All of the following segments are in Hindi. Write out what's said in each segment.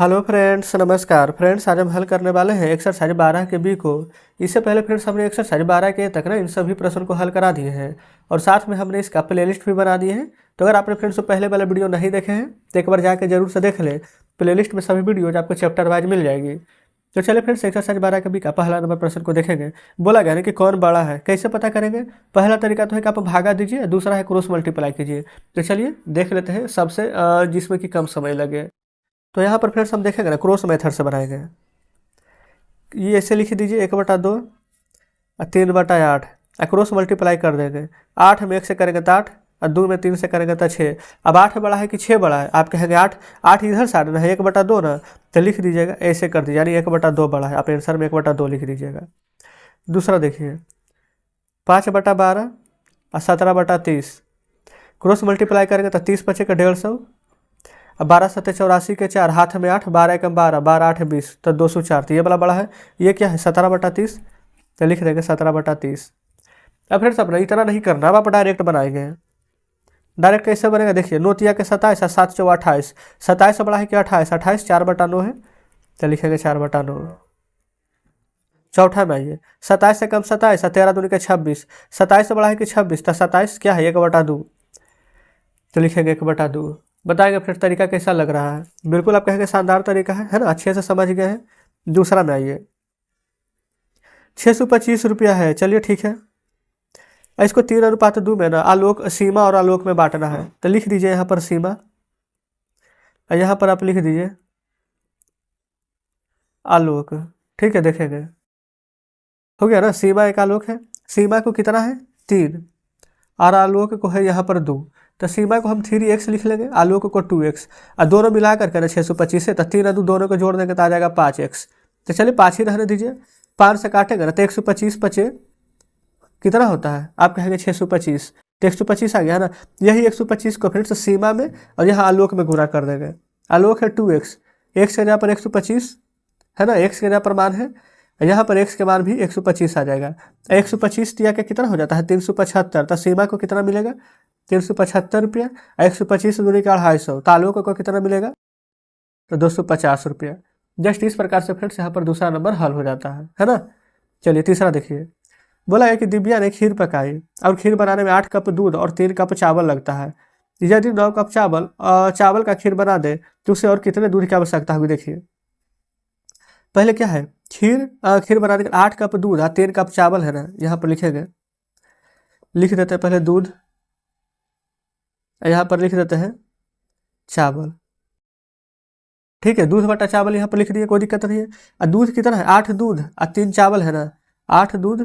हेलो फ्रेंड्स, नमस्कार फ्रेंड्स। आज हम हल करने वाले हैं एक्सरसाइज 12 के बी को। इससे पहले फ्रेंड्स हमने एक्सरसाइज 12 के तक ना इन सभी प्रश्न को हल करा दिए हैं और साथ में हमने इसका प्लेलिस्ट भी बना दिए हैं। तो अगर आपने फ्रेंड्स पहले वाला वीडियो नहीं देखे हैं तो एक बार जाकर जरूर से देख लें। प्लेलिस्ट में सभी वीडियोज आपको चैप्टर वाइज मिल जाएगी। तो चलिए फ्रेंड्स एक्सरसाइज 12 के बी का पहला नंबर प्रश्न को देखेंगे। बोला गया ना कि कौन बड़ा है, कैसे पता करेंगे। पहला तरीका तो है कि आप भागा दीजिए, दूसरा है क्रॉस मल्टीप्लाई कीजिए। तो चलिए देख लेते हैं सबसे जिसमें कि कम समय लगे। तो यहाँ पर फ्रेंड्स हम देखेंगे ना क्रॉस मेथड से बनाएंगे। ये ऐसे लिख दीजिए 1/2 और 3/8 और क्रॉस मल्टीप्लाई कर देंगे। 8 में 1 से करेंगे तो 8 और 2 में 3 से करेंगे तो 6। अब 8 बड़ा है कि 6 बड़ा है, आप कहेंगे 8 8 इधर से आना है 1/2 ना, तो लिख दीजिएगा ऐसे कर दीजिए, यानी 1/2 बड़ा है। आप आंसर में 1/2 लिख दीजिएगा। दूसरा देखिए 5/12 और 17/30 क्रॉस मल्टीप्लाई करेंगे तो 30 बचे का 150। अब 12 7 84 के 4 हाथ में 8 12 1 12 12 8 20 तो 204। तो ये वाला बड़ा है, ये क्या है 17/30, तो लिख देंगे 17/30। अब फिर सब नहीं इतना नहीं करना, अब आप डायरेक्ट बनाएंगे। डायरेक्ट कैसे बनेगा देखिए, नोतिया के 27 और 7 4 28, 27 बड़ा है कि 28, 28 4/9 है, तो लिखेंगे 4/9। चौथा में आइए 27 से कम 27 और 13 दूनी के 26, 27 से बड़ा है कि 26, तो 27 क्या है 1/2, तो लिखेंगे 1/2। बताएंगे फिर तरीका कैसा लग रहा है। बिल्कुल आप कहेंगे शानदार तरीका है ना, अच्छे से समझ गए हैं। दूसरा में आइए 625 रुपया है, चलिए ठीक है। इसको 3:2 में ना आलोक सीमा और आलोक में बांटना है, तो लिख दीजिए यहाँ पर सीमा और यहाँ पर आप लिख दीजिए आलोक। ठीक है, देखेंगे हो गया ना। सीमा एक आलोक है, सीमा को कितना है 3 और आलोक को है यहाँ पर 2, तो सीमा को हम 3x लिख लेंगे, आलोक को 2x और दोनों मिला करके ना 625 है, तो 3 और 2 दोनों को जोड़ देंगे तो आ जाएगा 5x। तो चलिए 5 ही रहने दीजिए, 5 से काटेंगे ना तो 125 बचे कितना होता है, आप कहेंगे 625, तो 125 आ गया ना। यही 125 को फिर से सीमा में और यहाँ आलोक में गुणा कर देंगे। आलोक है 2x, x के जगह पर 125 है ना, x के जगह पर मान है, यहाँ पर x के मान भी 125 आ जाएगा। 125 दिया के कितना हो जाता है 375, तो सीमा को कितना मिलेगा 375 रुपया। 125 दूरी का 250, तो आलोक को कितना मिलेगा तो 250 रुपया। जस्ट इस प्रकार से फ्रेंड्स यहाँ पर दूसरा नंबर हल हो जाता है ना। चलिए तीसरा देखिए, बोला है कि दिव्या ने खीर पकाई और खीर बनाने में 8 कप दूध और 3 कप चावल लगता है। यदि 9 कप चावल का खीर बना दे तो उसे और कितने दूध की आवश्यकता होगी। देखिए पहले क्या है, खीर बनाने के 8 कप दूध और 3 कप चावल है ना, यहाँ पर लिखेंगे, लिख देते हैं पहले दूध, यहाँ पर लिख देते हैं चावल। ठीक है, दूध बटा चावल यहाँ पर लिख दिए, कोई दिक्कत नहीं है। और दूध कितना है 8 दूध और 3 चावल है ना, 8 दूध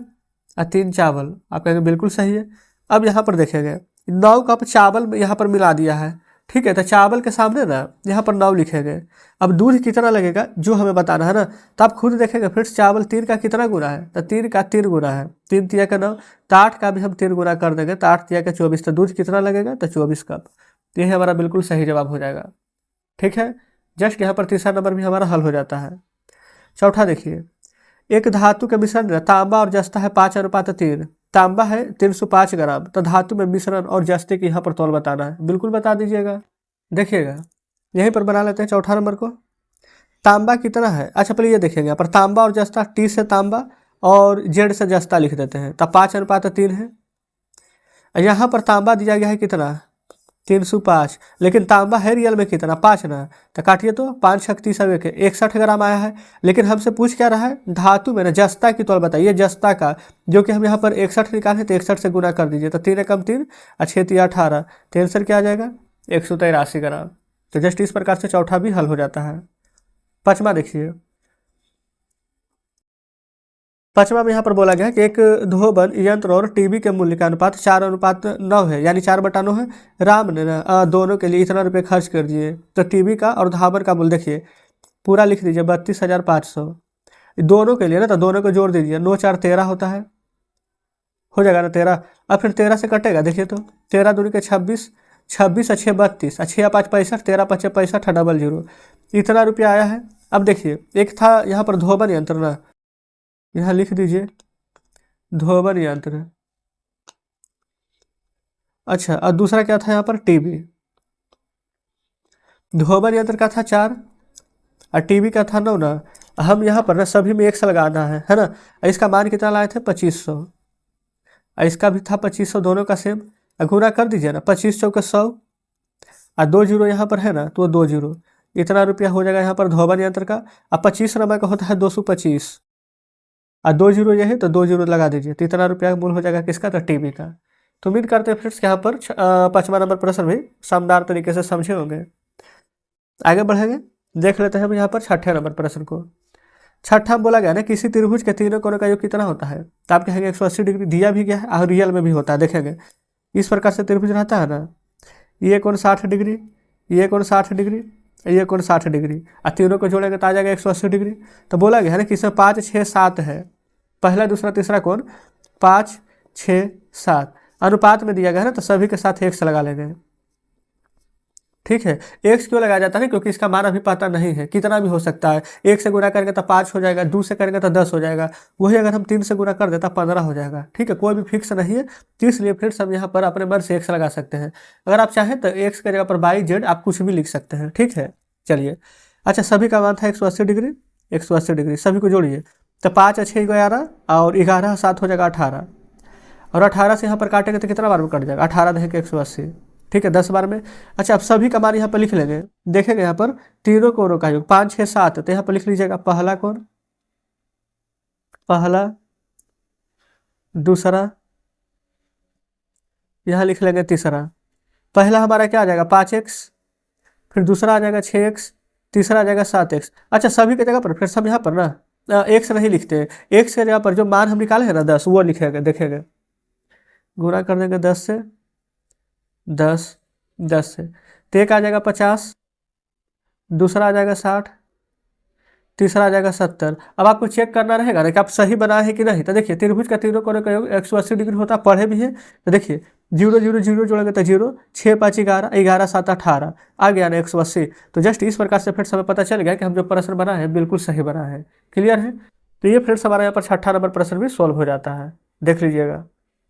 और 3 चावल, आप कहेंगे बिल्कुल सही है। अब यहाँ पर देखेंगे 9 कप चावल यहाँ पर मिला दिया है। ठीक है, तो चावल के सामने ना यहाँ पर 9 लिखेंगे। अब दूध कितना लगेगा जो हमें बताना है ना, तो आप खुद देखेंगे फिर चावल 3 का कितना गुना है, तो 3 का 3 गुना है, 3 तिया का 9, तो 8 का भी हम 3 गुना कर देंगे, तो 8 तिया का 24, तो दूध कितना लगेगा तो 24 कप। तो यही हमारा बिल्कुल सही जवाब हो जाएगा। ठीक है, जस्ट यहाँ पर तीसरा नंबर भी हमारा हल हो जाता है। चौथा देखिए, एक धातु के मिश्रण में तांबा और जस्ता है 5:3, तांबा है 305 ग्राम, तो धातु में मिश्रण और जस्ते की यहाँ पर तौल बताना है। बिल्कुल बता दीजिएगा, देखिएगा यहीं पर बना लेते हैं चौथा नंबर को। तांबा कितना है, अच्छा पहले ये देखेंगे यहाँ पर तांबा और जस्ता, टी से तांबा और जेड से जस्ता लिख देते हैं, तो 5:3 है। यहाँ पर तांबा दिया गया है कितना 305, लेकिन तांबा है रियल में कितना 5 ना, तो काटिए तो 5 छक 30 61 ग्राम आया है। लेकिन हमसे पूछ क्या रहा है, धातु में ना जस्ता की तौल बताइए, जस्ता का, जो कि हम यहाँ पर 61 निकाले तो 61 से गुना कर दीजिए, तो 3 एकम 3 और 6 तिया 18, तो आंसर क्या आ जाएगा 183 ग्राम। तो जस्ट इस प्रकार से चौथा भी हल हो जाता है। पाँचवा देखिए, पांचवा में यहाँ पर बोला गया कि एक धोबन यंत्र और टीवी के मूल्य का अनुपात 4:9 है, यानी 4/9 है। राम ने ना दोनों के लिए इतना रुपये खर्च कर दिए, तो टीवी का और धाबन का मूल्य देखिए पूरा लिख दीजिए 32,500 दोनों के लिए ना, तो दोनों को जोड़ दीजिए, 9 4 13 होता है, हो जाएगा ना 13। अब फिर 13 से कटेगा, देखिए तो 13 दूनी के 26, 26 अच्छे 32, अच्छे 5 65, 13 5 65 00, इतना रुपया आया है। अब देखिए एक था यहाँ पर धोबन यंत्र ना, यहाँ लिख दीजिए धोबन यंत्र। अच्छा, और दूसरा क्या था यहाँ पर टीवी। धोबन यंत्र का था 4 और टीवी का था 9 ना। हम यहाँ पर ना सभी में 1 लगाना है ना। इसका मान कितना लाए थे 2500, इसका भी था 2500, दोनों का सेम। गुना कर दीजिए ना, 25 चौके 100 और 2 जीरो यहाँ पर है ना, तो 2 जीरो, इतना रुपया हो जाएगा यहाँ पर धोबन यंत्र का। अब 25 नंबर का होता है 225 और 2 जीरो ये है तो 2 जीरो लगा दीजिए, तो इतना रुपया मूल हो जाएगा किसका, तो टीवी का। तो उम्मीद करते हैं फ्रेंड्स यहाँ पर 5वां नंबर प्रश्न भी शानदार तरीके से समझे होंगे। आगे बढ़ेंगे, देख लेते हैं हम यहाँ पर 6ठे नंबर प्रश्न को। छठा बोला गया ना, किसी त्रिभुज के तीनों कोणों का योग कितना होता है, तो आप कहेंगे 180 डिग्री। दिया भी गया है और रियल में भी होता है, देखेंगे इस प्रकार से त्रिभुज रहता है ना, ये कोण 60 डिग्री, ये कोण 60 डिग्री, ये कोण 60 डिग्री, और तीनों को जोड़ेंगे तो आ जाएगा 180 डिग्री। तो बोला गया है ना कि इसमें 5, 6, 7 है, पहला दूसरा तीसरा कोण 5, 6, 7 अनुपात में दिया गया है ना, तो सभी के साथ 1 लगा लेंगे। ठीक है, 1 क्यों लगाया जाता है, क्योंकि इसका मान अभी पता नहीं है, कितना भी हो सकता है। 1 से गुना करेंगे तो 5 हो जाएगा, 2 से करेंगे तो 10 हो जाएगा, वही अगर हम 3 से गुना कर देता 15 हो जाएगा। ठीक है, कोई भी फिक्स नहीं है, तो इसलिए फिर हम यहाँ पर अपने मन से 1 लगा सकते हैं। अगर आप चाहें तो 1 की जगह पर YZ आप कुछ भी लिख सकते हैं। ठीक है, चलिए। अच्छा, सभी का मान था 180 डिग्री, 180 डिग्री, सभी को जोड़िए तो 5 और 6 11 और 11 7 हो जाएगा 18, और 18 से यहाँ पर काटेंगे तो कितना बार में कट जाएगा, 18 देखेंगे 180। ठीक है, 10 बार में। अच्छा, अब सभी का मान यहाँ पर लिख लेंगे, देखेंगे यहाँ पर तीनों कोणों का योग 5, 6, 7, तो यहाँ पर लिख लीजिएगा पहला कोण, पहला, दूसरा, यहाँ लिख लेंगे तीसरा। पहला हमारा क्या आ जाएगा 5x, फिर दूसरा आ जाएगा 6x, तीसरा आ जाएगा 7x। अच्छा, सभी की जगह पर फिर सब यहाँ पर ना x नहीं लिखते, x के जगह पर जो मान हम निकाले हैं ना 10, वो लिखेंगे। देखेंगे गुणा कर देंगे 10 से, 10 से, तो एक आ जाएगा 50, दूसरा आ जाएगा 60, तीसरा आ जाएगा 70। अब आपको चेक करना रहेगा ना कि आप सही बनाए हैं कि नहीं। तो देखिए त्रिभुज का तीनों कोणों का योग 180 डिग्री होता है, पढ़े भी है। तो देखिए 0 0 0 जोड़ेंगे तो 0, 6 5 11, 11 7 18 आ गया ना 180। तो जस्ट इस प्रकार से फ्रेंड्स हमें पता चल गया कि हम जो प्रश्न बना है बिल्कुल सही बना है। क्लियर है, तो ये फ्रेंड्स हमारा यहाँ पर 6ठा नंबर प्रश्न भी सॉल्व हो जाता है, देख लीजिएगा।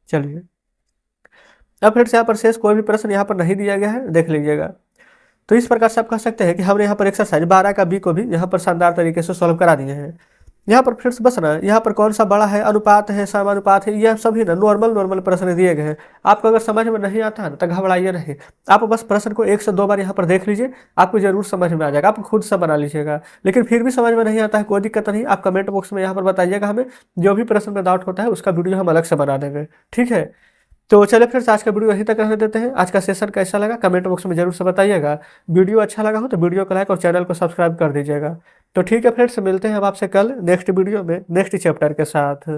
चलिए, अब फ्रेंड्स यहाँ पर शेष कोई भी प्रश्न यहाँ पर नहीं दिया गया है, देख लीजिएगा। तो इस प्रकार से आप कह सकते हैं कि हमने यहाँ पर एक्सरसाइज 12 का बी को भी यहाँ पर शानदार तरीके से सॉल्व करा दिए हैं। यहाँ पर फ्रेंड्स बस ना, यहाँ पर कौन सा बड़ा है, अनुपात है, समानुपात है, यह सभी ना नॉर्मल प्रश्न दिए गए हैं। आपको अगर समझ में नहीं आता है ना तो घबराइए नहीं, आप बस प्रश्न को 1 से 2 बार यहाँ पर देख लीजिए, आपको जरूर समझ में आ जाएगा, आप खुद से बना लीजिएगा। लेकिन फिर भी समझ में नहीं आता है, कोई दिक्कत नहीं, आप कमेंट बॉक्स में यहाँ पर बताइएगा, हमें जो भी प्रश्न में डाउट होता है उसका वीडियो हम अलग से बना देंगे। ठीक है, तो चलिए फ्रेंड्स आज का वीडियो यहीं तक रहने देते हैं। आज का सेशन कैसा लगा कमेंट बॉक्स में जरूर से बताइएगा। वीडियो अच्छा लगा हो तो वीडियो को लाइक और चैनल को सब्सक्राइब कर दीजिएगा। तो ठीक है फ्रेंड्स, मिलते हैं अब आपसे कल नेक्स्ट वीडियो में नेक्स्ट चैप्टर के साथ।